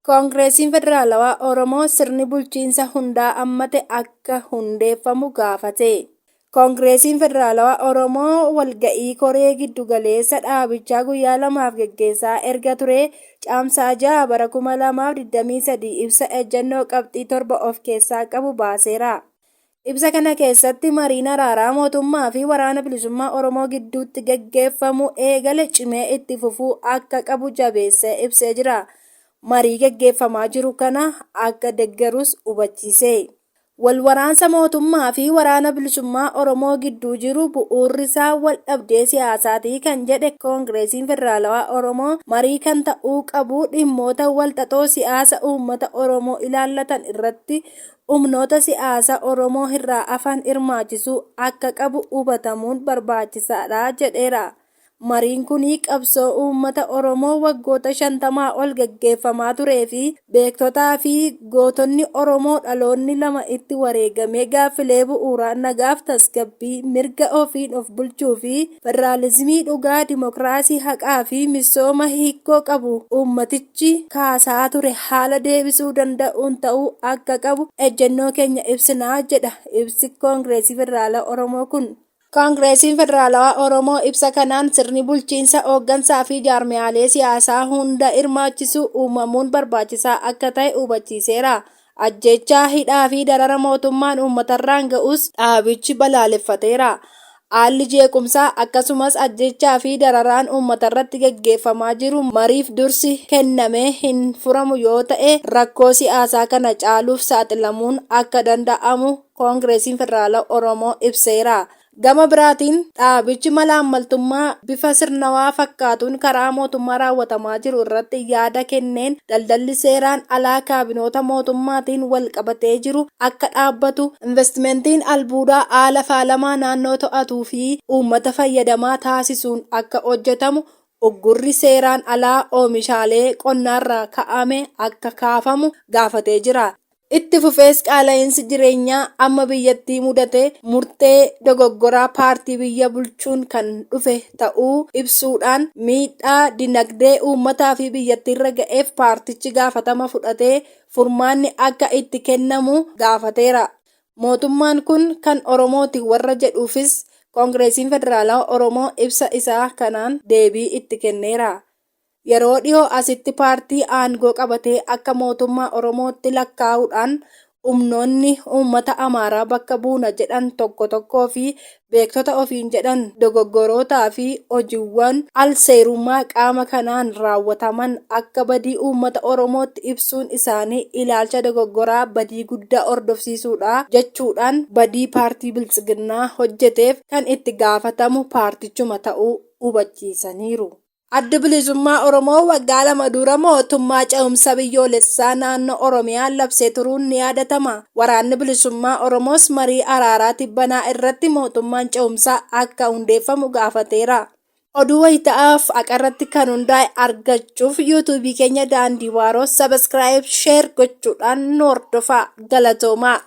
Koongireesiin Federaalawaa Oromoo sirni bulchiinsa hundaa ammate akka hundeeffamu gaafate. Koongireesiin Federaalawaa Oromoo walga'ii koree giddugaleessa dhaabichaa guyyaa 2 geggeessaa erga ture caamsaa 6 bara 2023 ibsa ejjennoo qabxii 7 of keessaa qabu baaseera. Ibsa kana keessatti mariin araaraa mootummaa fi waraana bilisummaa Oromoo gidduutti geggeeffamu eegale cimee itti fufuu akka qabu jabeessee ibsee jira. Marii geggeeffamaa jiru kana akka deeggarus hubachiise. Walwaraansa mootummaa fi waraana bilisummaa Oromoo gidduu jiru bu'uurri isaa wal dhabdee siyaasaati kan jedhe Koongireesiin Federaalawaa Oromoo marii kan ta'uu qabu dhimmoota walxaxoo siyaasa uummata Oromoo ilaallatan irratti humnoota siyaasa Oromoo irraa afaan hirmaachisuu akka qabu hubatamuun barbaachisaadha jedheera. Mariin kun qabsoo uummata Oromoo waggoota 50 ol geggeeffamaa turee fi beektotaa fi gootonni Oromoo dhaloonni lama itti wareegamee gaaffilee bu'uuraa nagaaf tasgabbii mirga ofiin of bulchuu fi federaalizimii dhugaa dimokiraasii haqaa fi misooma hiikoo qabu uummatichi kaasaa ture haala deebisuu danda'uun ta'uu akka qabu ejjennoo keenya ibsinaa jedha ibsi Koongireesii Federaalaa Oromoo kun. Koongireesiin Federaalawaa Oromoo ibsa kanaan sirni bulchiinsa hooggansaa fi jaarmiyaalee siyaasaa hunda hirmaachisuu uumamuun barbaachisaa akka ta'e hubachiiseera. Ajjechaa hidhaa fi darara mootummaan uummatarraan ga'us dhaabichi balaaleffateera. Haalli jeequmsaa akkasumas ajjechaa fi dararaan uummatarratti geggeeffamaa jiru mariif dursi kennamee hin furamu yoo ta'e rakkoo siyaasaa kana caaluuf saaxilamuun akka danda'amu Koongireesiin Federaalawaa Oromoo ibseera. Gama biraatiin dhaabichi malaammaltummaa bifa sirnawaa fakkaatuun karaa mootummaa raawwatamaa jiru irratti yaada kenneen daldalli seeraan alaa kaabinoota mootummaatiin wal qabatee jiru akka dhaabbatu, investimentiin albuudaa haala faalamaa naannoo to'atuu fi uummata fayyadamaa taasisuun akka hojjetamu, uggurri seeraan alaa oomishaalee qonnaarraa ka'ame akka kaafamu gaafatee jira. Itti fufees qaala'insi jireenyaa amma biyyattii mudate murtee dogoggoraa paartii biyya bulchuun kan dhufe ta'uu ibsuudhaan miidhaa dinagdee uummataa fi biyyattiirra ga'eef paartichi gaafatama fudhatee furmaanni akka itti kennamu gaafateera. Mootummaan kun kan Oromooti warra jedhuufis Koongireesiin Federaalawaa Oromoo ibsa isaa kanaan deebii itti kenneera. Yeroo dhiyoo asitti paartii aangoo qabatee akka mootummaa Oromootti lakkaa'uudhaan humnoonni uummata Amaaraa bakka buuna jedhan tokko fi beektota ofiin jedhan dogoggorootaa fi hojiiwwan al-seerummaa qaama kanaan raawwataman akka badii uummata Oromootti ibsuun isaanii ilaalcha dogoggoraa badii guddaa hordofsiisuudha jechuudhaan badii paartii Biltsiginnaa hojjeteef kan itti gaafatamu paartichuma ta'uu hubachiisaniiru. Adda Bilisummaa Oromoo waggaa 2 dura mootummaa ce'umsa biyyoolessaa naannoo Oromiyaa labsee turuun ni yaadatama. Waraanni Bilisummaa Oromoos marii araaraa tibbanaa irratti mootummaan ce'umsaa akka hundeeffamu gaafateera. Oduu wayita'aaf haqarratti kan hundaa'e argachuuf yuutuubii keenya Daandii Waaroo sabiskiraayib sheer gochuudhaan nu hordofaa. Galatoomaa.